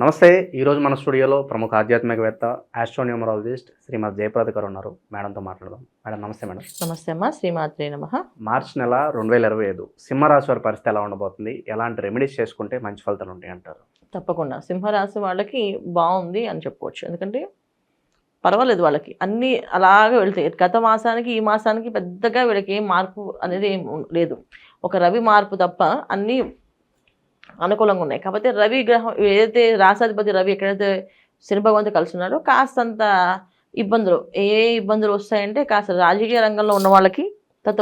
నమస్తే. ఈరోజు మన స్టూడియోలో ప్రముఖ ఆధ్యాత్మికవేత్త ఆస్ట్రోన్యూమరాలజిస్ట్ శ్రీమతి జయప్రద గారు ఉన్నారు. మేడంతో మాట్లాడదాం. మేడం నమస్తే. మేడం నమస్తే అమ్మా. శ్రీమాత్రే నమః. మార్చి నెల 2025 సింహరాశి వారి పరిస్థితి ఎలా ఉండబోతుంది, ఎలాంటి రెమెడీస్ చేసుకుంటే మంచి ఫలితాలు ఉంటాయి అంటారు? తప్పకుండా సింహరాశి వాళ్ళకి బాగుంది అని చెప్పుకోవచ్చు. ఎందుకంటే పర్వాలేదు, వాళ్ళకి అన్నీ అలాగే వెళ్తాయి. గత మాసానికి ఈ మాసానికి పెద్దగా వీళ్ళకి ఏం మార్పు అనేది ఏం లేదు. ఒక రవి మార్పు తప్ప అన్నీ అనుకూలంగా ఉన్నాయి. కాకపోతే రవి గ్రహం ఏదైతే రాసాధిపతి రవి ఎక్కడైతే శని భగవంతుడు కలిసి ఉన్నాడో కాస్తంత ఇబ్బందులు ఇబ్బందులు వస్తాయంటే కాస్త రాజకీయ రంగంలో ఉన్న వాళ్ళకి, తర్వాత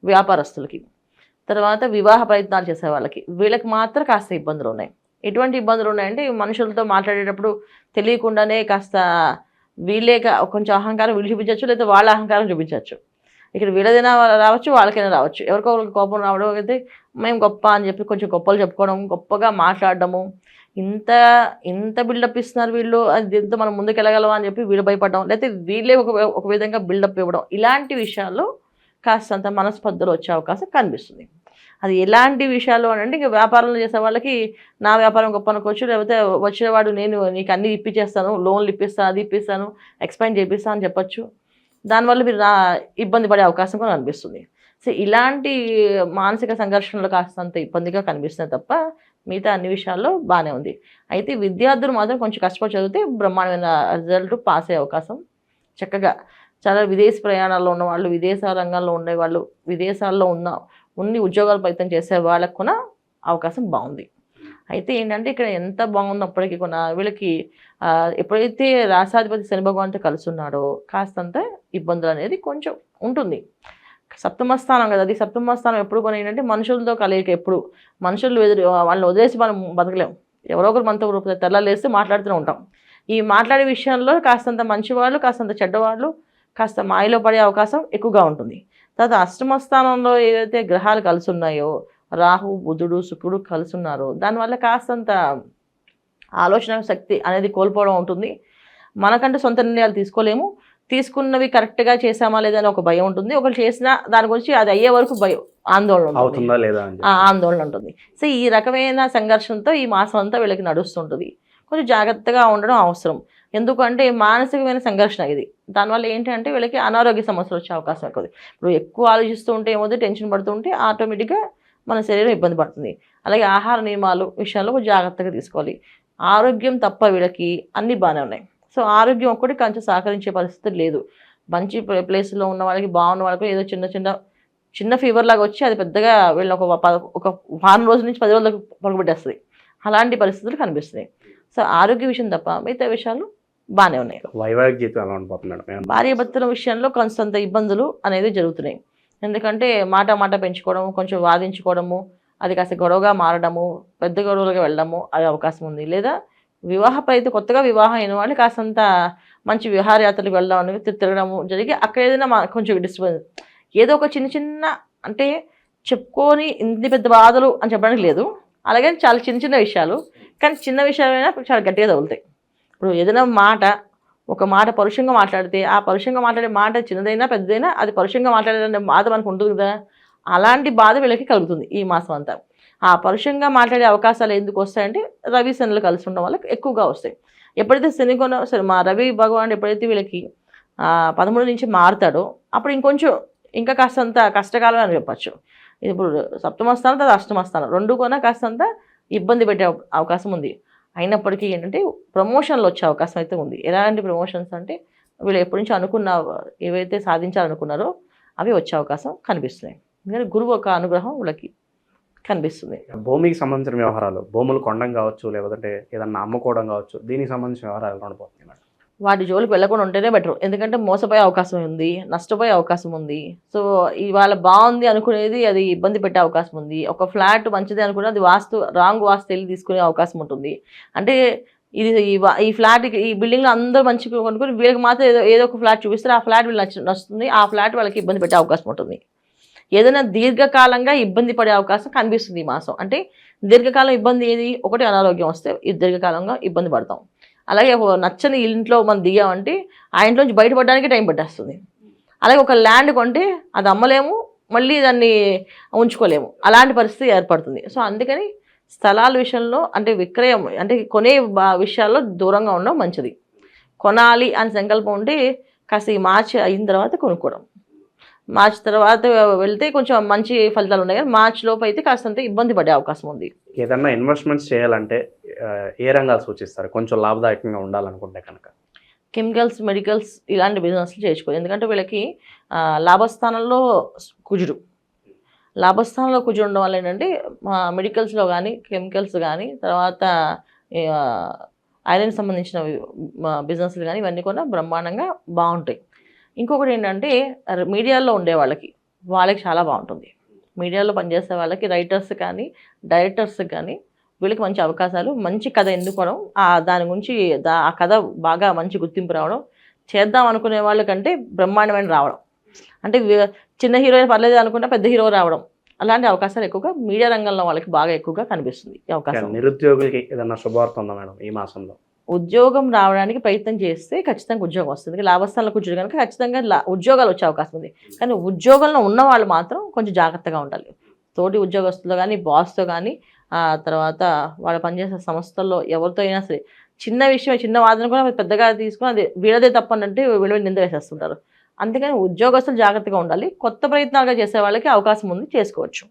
వ్యాపారస్తులకి, తర్వాత వివాహ ప్రయత్నాలు చేసే వాళ్ళకి, వీళ్ళకి మాత్రం కాస్త ఇబ్బందులు ఉన్నాయి. ఎటువంటి ఇబ్బందులు ఉన్నాయంటే మనుషులతో మాట్లాడేటప్పుడు తెలియకుండానే కాస్త వీళ్ళే కొంచెం అహంకారం వీళ్ళు చూపించవచ్చు, లేదా వాళ్ళ అహంకారం చూపించవచ్చు. ఇక్కడ వీళ్ళదైనా రావచ్చు, వాళ్ళకైనా రావచ్చు. ఎవరికో వాళ్ళకి కోపం రావడం అయితే మేము గొప్ప అని చెప్పి కొంచెం గొప్పలు చెప్పుకోవడం, గొప్పగా మాట్లాడడము, ఇంత బిల్డప్ ఇస్తున్నారు వీళ్ళు, అది దీంతో మనం ముందుకు వెళ్ళగలమా అని చెప్పి వీళ్ళు భయపడడం, లేకపోతే వీళ్ళే ఒక విధంగా బిల్డప్ ఇవ్వడం, ఇలాంటి విషయాల్లో కాస్తంత మనస్పర్ధలు వచ్చే అవకాశం కనిపిస్తుంది. అది ఎలాంటి విషయాలు అని అంటే, ఇంకా వ్యాపారంలో చేసే వాళ్ళకి నా వ్యాపారం గొప్ప అనుకోవచ్చు, లేకపోతే వచ్చేవాడు నేను నీకు అన్ని ఇప్పించేస్తాను, లోన్లు ఇప్పిస్తాను, అది ఇప్పిస్తాను, ఎక్స్పాండ్ చేపిస్తాను అని చెప్పచ్చు. దానివల్ల మీరు ఇబ్బంది పడే అవకాశం కూడా కనిపిస్తుంది. సో ఇలాంటి మానసిక సంఘర్షణలు కాస్తంత ఇబ్బందిగా కనిపిస్తుంది తప్ప మిగతా అన్ని విషయాల్లో బాగానే ఉంది. అయితే విద్యార్థులు మాత్రం కొంచెం కష్టపడి చదివితే బ్రహ్మాండమైన రిజల్ట్ పాస్ అయ్యే అవకాశం చక్కగా. చాలా విదేశీ ప్రయాణాల్లో ఉన్నవాళ్ళు, విదేశాల రంగంలో ఉండేవాళ్ళు, విదేశాల్లో ఉన్ని ఉద్యోగాలు ప్రయత్నం చేసే వాళ్ళకు కూడా అవకాశం బాగుంది. అయితే ఏంటంటే ఇక్కడ ఎంత బాగున్నప్పటికీ కూడా వీళ్ళకి ఎప్పుడైతే రాసాధిపతి శని భగవంతుడు కలిసి ఉన్నాడో కాస్తంత ఇబ్బందులు అనేది కొంచెం ఉంటుంది. సప్తమ స్థానం కదా, అది సప్తమ స్థానం ఎప్పుడు కూడా ఏంటంటే మనుషులతో కలయిక. ఎప్పుడు మనుషులు వాళ్ళని వదిలేసి మనం బతకలేము. ఎవరో ఒకరు మనతో రూపాయి తెల్లాలేస్తే మాట్లాడుతూనే ఉంటాం. ఈ మాట్లాడే విషయంలో కాస్తంత మంచివాళ్ళు, కాస్తంత చెడ్డవాళ్ళు, కాస్త మాయలో పడే అవకాశం ఎక్కువగా ఉంటుంది. తర్వాత అష్టమ స్థానంలో ఏదైతే గ్రహాలు కలిసి ఉన్నాయో, రాహు, బుధుడు, శుక్రుడు కలిసి ఉన్నారో, దానివల్ల కాస్తంత ఆలోచన శక్తి అనేది కోల్పోవడం ఉంటుంది. మనకంటే సొంత నిర్ణయాలు తీసుకోలేము. తీసుకున్నవి కరెక్ట్గా చేసామా లేదా అని ఒక భయం ఉంటుంది. ఒకరు చేసినా దాని గురించి అది అయ్యే వరకు భయం, ఆందోళన ఉంటుంది. సో ఈ రకమైన సంఘర్షణతో ఈ మాసం అంతా వీళ్ళకి నడుస్తుంటుంది. కొంచెం జాగ్రత్తగా ఉండడం అవసరం. ఎందుకంటే మానసికమైన సంఘర్షణ ఇది. దానివల్ల ఏంటంటే వీళ్ళకి అనారోగ్య సమస్యలు వచ్చే అవకాశం ఎక్కువ. ఇప్పుడు ఎక్కువ ఆలోచిస్తూ ఉంటే ఏమవుతుంది, టెన్షన్ పడుతూ ఉంటే ఆటోమేటిక్గా మన శరీరం ఇబ్బంది పడుతుంది. అలాగే ఆహార నియమాలు విషయాల్లో జాగ్రత్తగా తీసుకోవాలి. ఆరోగ్యం తప్ప వీళ్ళకి అన్నీ బాగానే ఉన్నాయి. సో ఆరోగ్యం ఒక్కటి కొంచెం సహకరించే పరిస్థితి లేదు. మంచి ప్లేస్లో ఉన్న వాళ్ళకి, బాగున్న వాళ్ళకి ఏదో చిన్న ఫీవర్ లాగా వచ్చి అది పెద్దగా వీళ్ళని ఒక వారం రోజుల నుంచి 10 రోజులకు పడుకోబెట్టేస్తుంది. అలాంటి పరిస్థితులు కనిపిస్తున్నాయి. సో ఆరోగ్య విషయం తప్ప మిగతా విషయాలు బాగానే ఉన్నాయి. వైవాహిక జీవితం ఎలా ఉండబోతుంది? భార్యాభర్తల విషయంలో కొంత ఇబ్బందులు అనేది జరుగుతున్నాయి. ఎందుకంటే మాట పెంచుకోవడము, కొంచెం వాదించుకోవడము, అది కాస్త గొడవగా మారడము, పెద్ద గొడవలుగా వెళ్ళడము అది అవకాశం ఉంది. లేదా కొత్తగా వివాహం అయిన వాళ్ళు కాస్తంత మంచి విహారయాత్రలకు వెళ్ళడం అనేది తిరగడము జరిగి అక్కడ ఏదైనా కొంచెం డిస్టర్బెన్స్, ఏదో ఒక చిన్న అంటే చెప్పుకొని ఇన్ని పెద్ద బాధలు అని చెప్పడానికి లేదు. అలాగే చాలా చిన్న విషయాలు, కానీ చిన్న విషయాలైనా చాలా గట్టిగా తగులుతాయి. ఇప్పుడు ఏదైనా ఒక మాట పరుషంగా మాట్లాడితే, ఆ పరుషంగా మాట్లాడే మాట చిన్నదైనా పెద్దదైనా అది పరుషంగా మాట్లాడే బాధ మనకు ఉంటుంది కదా, అలాంటి బాధ వీళ్ళకి కలుగుతుంది ఈ మాసం అంతా. ఆ పరుషంగా మాట్లాడే అవకాశాలు ఎందుకు వస్తాయంటే రవి శనులు కలిసి ఉండడం వల్ల ఎక్కువగా వస్తాయి. ఎప్పుడైతే మా రవి భగవానుడు ఎప్పుడైతే వీళ్ళకి 13 నుంచి మారుతాడో అప్పుడు ఇంకా కాస్తంత కష్టకాలం అని చెప్పచ్చు. ఇప్పుడు సప్తమ స్థానం, తర్వాత అష్టమ స్థానం రెండు కూడా కాస్తంత ఇబ్బంది పెట్టే అవకాశం ఉంది. అయినప్పటికీ ఏంటంటే ప్రమోషన్లు వచ్చే అవకాశం అయితే ఉంది. ఎలాంటి ప్రమోషన్స్ అంటే వీళ్ళు ఎప్పటి నుంచి ఏవైతే సాధించాలనుకున్నారో అవి వచ్చే అవకాశం కనిపిస్తున్నాయి. ఎందుకంటే గురువు ఒక అనుగ్రహం వీళ్ళకి కనిపిస్తుంది. భూమికి సంబంధించిన వ్యవహారాలు, భూములు కొనడం కావచ్చు, లేకపోతే ఏదన్నా అమ్ముకోవడం కావచ్చు, దీనికి సంబంధించిన వ్యవహారాలు ఉండబోతుంది మేడం. వాటి జోలికి వెళ్ళకుండా ఉంటేనే బెటర్. ఎందుకంటే మోసపోయే అవకాశం ఉంది, నష్టపోయే అవకాశం ఉంది. సో ఇవాళ బాగుంది అనుకునేది అది ఇబ్బంది పెట్టే అవకాశం ఉంది. ఒక ఫ్లాట్ మంచిది అనుకునే అది రాంగ్ వాస్తు వెళ్ళి తీసుకునే అవకాశం ఉంటుంది. అంటే ఈ ఫ్లాట్, ఈ బిల్డింగ్లో అందరూ మంచిగా కొనుక్కొని వీళ్ళకి మాత్రం ఏదో ఒక ఫ్లాట్ చూపిస్తారు, ఆ ఫ్లాట్ వీళ్ళు నచ్చుతుంది, ఆ ఫ్లాట్ వాళ్ళకి ఇబ్బంది పెట్టే అవకాశం ఉంటుంది. ఏదైనా దీర్ఘకాలంగా ఇబ్బంది పడే అవకాశం కనిపిస్తుంది ఈ మాసం. అంటే దీర్ఘకాలం ఇబ్బంది ఏది, ఒకటి అనారోగ్యం వస్తే దీర్ఘకాలంగా ఇబ్బంది పడతాం. అలాగే నచ్చని ఇంట్లో మనం దిగామంటే ఆ ఇంట్లోంచి బయటపడడానికి టైం పట్టేస్తుంది. అలాగే ఒక ల్యాండ్ కొంటే అది అమ్మలేము, మళ్ళీ దాన్ని ఉంచుకోలేము, అలాంటి పరిస్థితి ఏర్పడుతుంది. సో అందుకని స్థలాల విషయంలో అంటే విక్రయం అంటే కొనే విషయాల్లో దూరంగా ఉండడం మంచిది. కొనాలి అని సంకల్పం ఉంటే కాస్త ఈ మార్చి అయిన తర్వాత కొనుక్కోవడం. మార్చి తర్వాత వెళ్తే కొంచెం మంచి ఫలితాలు ఉన్నాయి, కానీ మార్చి లోపు అయితే కాస్తంత ఇబ్బంది పడే అవకాశం ఉంది. ఏదన్నా ఇన్వెస్ట్మెంట్స్ చేయాలంటే ఏ రంగాలు సూచిస్తారు కొంచెం లాభదాయకంగా ఉండాలనుకుంటే కనుక? కెమికల్స్, మెడికల్స్ ఇలాంటి బిజినెస్లు చేసుకోవాలి. ఎందుకంటే వీళ్ళకి లాభస్థానంలో కుజుడు ఉండడం వల్ల ఏంటంటే మెడికల్స్లో కానీ, కెమికల్స్ కానీ, తర్వాత ఐరన్ సంబంధించిన బిజినెస్లు కానీ ఇవన్నీ కూడా బ్రహ్మాండంగా బాగుంటాయి. ఇంకొకటి ఏంటంటే మీడియాలో ఉండే వాళ్ళకి చాలా బాగుంటుంది. మీడియాలో పనిచేసే వాళ్ళకి రైటర్స్ కానీ, డైరెక్టర్స్ కానీ వీళ్ళకి మంచి అవకాశాలు, మంచి కథ ఎన్నుకోవడం, దాని గురించి ఆ కథ బాగా మంచి గుర్తింపు రావడం, చేద్దాం అనుకునే వాళ్ళకంటే బ్రహ్మాండమైన రావడం, అంటే చిన్న హీరో పర్లేదు అనుకుంటే పెద్ద హీరో రావడం, అలాంటి అవకాశాలు ఎక్కువగా మీడియా రంగంలో వాళ్ళకి బాగా ఎక్కువగా కనిపిస్తుంది ఈ అవకాశం. నిరుద్యోగులకి ఏదన్నా శుభవార్త ఉందా మేడం ఈ మాసంలో? ఉద్యోగం రావడానికి ప్రయత్నం చేస్తే ఖచ్చితంగా ఉద్యోగం వస్తుంది. లాభస్థానంలో కూర్చోడు కనుక ఖచ్చితంగా ఉద్యోగాలు వచ్చే అవకాశం ఉంది. కానీ ఉద్యోగంలో ఉన్న వాళ్ళు మాత్రం కొంచెం జాగ్రత్తగా ఉండాలి. తోటి ఉద్యోగస్తులు కానీ, బాస్తో కానీ, తర్వాత వాళ్ళు పనిచేసే సంస్థల్లో ఎవరితో అయినా సరే చిన్న విషయం, చిన్న వాదన కూడా పెద్దగా తీసుకుని అది వీళ్ళదే తప్పనంటే వీళ్ళ నింద వేసేస్తుంటారు. అందుకని ఉద్యోగస్తులు జాగ్రత్తగా ఉండాలి. కొత్త ప్రయత్నాలుగా చేసే వాళ్ళకి అవకాశం ఉంది, చేసుకోవచ్చు.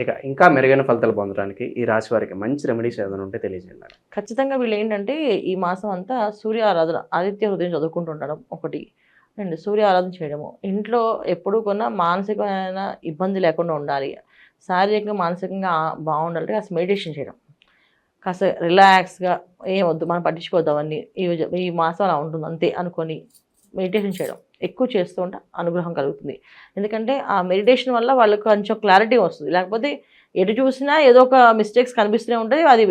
ఇక ఇంకా మెరుగైన ఫలితాలు పొందడానికి ఈ రాశి వారికి మంచి రెమెడీస్ ఏదైనా ఉంటే తెలియజేయండి. ఖచ్చితంగా వీళ్ళు ఏంటంటే ఈ మాసం అంతా సూర్య ఆరాధన, ఆదిత్య హృదయం చదువుకుంటూ ఉండడం ఒకటి, అండ్ సూర్య ఆరాధన చేయడము. ఇంట్లో ఎప్పుడూ కొన్నా మానసికమైన ఇబ్బంది లేకుండా ఉండాలి, శారీరకంగా మానసికంగా బాగుండాలంటే కాస్త మెడిటేషన్ చేయడం, కాస్త రిలాక్స్గా ఏం వద్దు మనం పట్టించుకోవద్దామని ఈ మాసం అలా ఉంటుంది అంతే అనుకొని మెడిటేషన్ చేయడం ఎక్కువ చేస్తూ ఉంటే అనుగ్రహం కలుగుతుంది. ఎందుకంటే ఆ మెడిటేషన్ వల్ల వాళ్ళకి కొంచెం క్లారిటీ వస్తుంది. లేకపోతే ఎటు చూసినా ఏదో ఒక మిస్టేక్స్ కనిపిస్తూనే ఉంటాయి. అది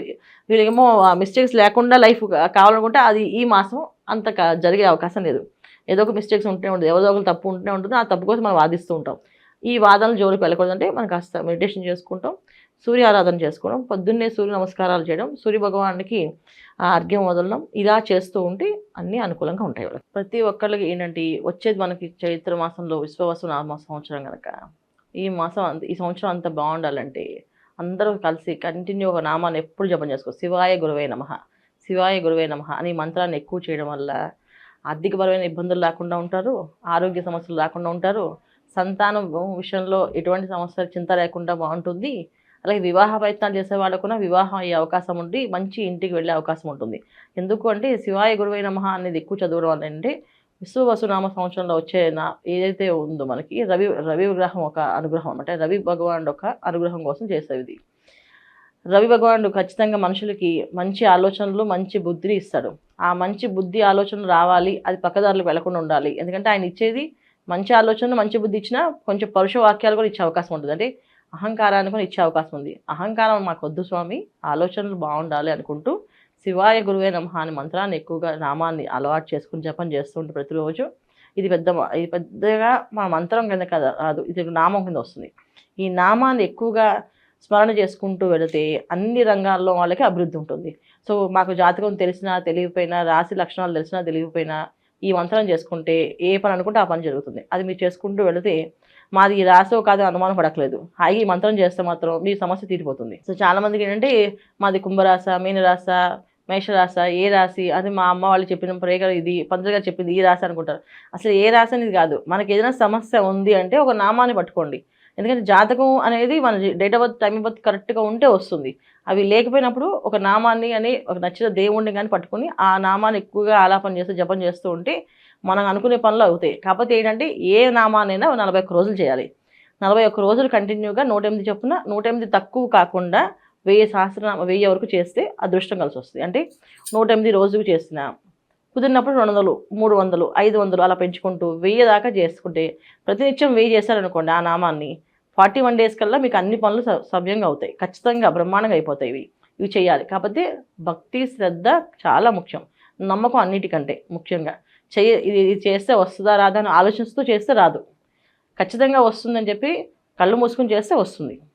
వీళ్ళకేమో ఆ మిస్టేక్స్ లేకుండా లైఫ్ కావాలనుకుంటే అది ఈ మాసం అంత జరిగే అవకాశం లేదు. ఏదో ఒక మిస్టేక్స్ ఉంటూనే ఉంటుంది, ఎవరో ఒకరు తప్పు ఉంటూనే ఉంటుంది. ఆ తప్పు కోసం మనం వాదిస్తూ ఉంటాం. ఈ వాదనలు జోలికి వెళ్ళకూడదంటే మనం కాస్త మెడిటేషన్ చేసుకుంటాం, సూర్య ఆరాధన చేసుకోవడం, పొద్దున్నే సూర్య నమస్కారాలు చేయడం, సూర్య భగవానుడికి అర్ఘ్యం వదలడం, ఇలా చేస్తూ ఉంటే అన్నీ అనుకూలంగా ఉంటాయి వాళ్ళకి. ప్రతి ఒక్కళ్ళకి ఏంటంటే వచ్చేది మనకి చైత్ర మాసంలో విశ్వవసు నామ సంవత్సరం కనుక ఈ సంవత్సరం అంతా బాగుండాలంటే అందరూ కలిసి కంటిన్యూ ఒక నామాన్ని ఎప్పుడు జపం చేసుకో, శివాయ గురువే నమః, శివాయ గురువే నమః అని మంత్రాన్ని ఎక్కువ చేయడం వల్ల ఆర్థికపరమైన ఇబ్బందులు లేకుండా ఉంటారు, ఆరోగ్య సమస్యలు లేకుండా ఉంటారు, సంతానం విషయంలో ఎటువంటి సమస్యలు చింత లేకుండా బాగుంటుంది. అలాగే వివాహ ప్రయత్నాలు చేసే వాళ్ళకు కూడా వివాహం అయ్యే అవకాశం ఉండి మంచి ఇంటికి వెళ్ళే అవకాశం ఉంటుంది. ఎందుకు అంటే శివాయ గురువై నమః అనేది ఎక్కువ చదవడం వల్ల అంటే విశ్వవసునామ సంవత్సరంలో వచ్చే ఏదైతే ఉందో మనకి రవి గ్రహం ఒక అనుగ్రహం అంటే రవి భగవానుడు ఒక అనుగ్రహం కోసం చేసేది ఇది. రవి భగవానుడు ఖచ్చితంగా మనుషులకి మంచి ఆలోచనలు, మంచి బుద్ధిని ఇస్తాడు. ఆ మంచి బుద్ధి ఆలోచనలు రావాలి, అది పక్కదారులకు వెళ్లకుండా ఉండాలి. ఎందుకంటే ఆయన ఇచ్చేది మంచి ఆలోచనలు, మంచి బుద్ధి ఇచ్చినా కొంచెం పరుష వాక్యాలు కూడా ఇచ్చే అవకాశం ఉంటుంది. అంటే అహంకారాన్ని కూడా ఇచ్చే అవకాశం ఉంది. అహంకారం మాకు వద్దు స్వామి, ఆలోచనలు బాగుండాలి అనుకుంటూ శివాయ గురువే నమః అనే మంత్రాన్ని ఎక్కువగా నామాన్ని అలవాటు చేసుకుని జపం చేస్తుంటే ప్రతిరోజు ఇది పెద్దగా మా మంత్రం కింద కదా రాదు, ఇది నామం కింద వస్తుంది. ఈ నామాన్ని ఎక్కువగా స్మరణ చేసుకుంటూ వెళితే అన్ని రంగాల్లో వాళ్ళకి అభివృద్ధి ఉంటుంది. సో మాకు జాతకం తెలిసినా తెలియకపోయినా, రాశి లక్షణాలు తెలిసినా తెలియకపోయినా ఈ మంత్రం చేసుకుంటే ఏ పని అనుకుంటే ఆ పని జరుగుతుంది. అది మీరు చేసుకుంటూ వెళితే మాది ఈ రాసో కాదో అనుమానం పడట్లేదు, హాయిగా ఈ మంత్రం చేస్తే మాత్రం మీ సమస్య తీరిపోతుంది. సో చాలామందికి ఏంటంటే మాది కుంభరాశ, మీనరాశ, మేషరాశ, ఏ రాశి అది మా అమ్మ వాళ్ళు చెప్పిన ప్రేగలు ఇది పంతులు గారు చెప్పింది ఈ రాశి అనుకుంటారు. అసలు ఏ రాశి అనేది కాదు. మనకి ఏదైనా సమస్య ఉంది అంటే ఒక నామాన్ని పట్టుకోండి. ఎందుకంటే జాతకం అనేది మన date of birth, time of birth కరెక్ట్గా ఉంటే వస్తుంది. అవి లేకపోయినప్పుడు ఒక నామాన్ని అని ఒక నచ్చిన దేవుణ్ణి కానీ పట్టుకొని ఆ నామాన్ని ఎక్కువగా ఆలాపన చేస్తూ జపం చేస్తూ ఉంటే మనం అనుకునే పనులు అవుతాయి. కాకపోతే ఏంటంటే ఏ నామానైనా 41 రోజులు చేయాలి. 41 రోజులు కంటిన్యూగా 108 చొప్పున, 108 తక్కువ కాకుండా 1000 వరకు చేస్తే అదృష్టం కలిసి వస్తుంది. అంటే 108 రోజుకు చేసిన కుదిరినప్పుడు 200, 300, 500 అలా పెంచుకుంటూ 1000 దాకా చేసుకుంటే ప్రతినిత్యం 1000 చేశారనుకోండి ఆ నామాన్ని 41 డేస్ కల్లా మీకు అన్ని పనులు సవ్యంగా అవుతాయి. ఖచ్చితంగా బ్రహ్మాండంగా అయిపోతాయి. ఇవి చేయాలి. కాకపోతే భక్తి, శ్రద్ధ చాలా ముఖ్యం. నమ్మకం అన్నిటికంటే ముఖ్యంగా. ఇది చేస్తే వస్తుందా రాదా అని ఆలోచిస్తూ చేస్తే రాదు. ఖచ్చితంగా వస్తుందని చెప్పి కళ్ళు మూసుకుని చేస్తే వస్తుంది.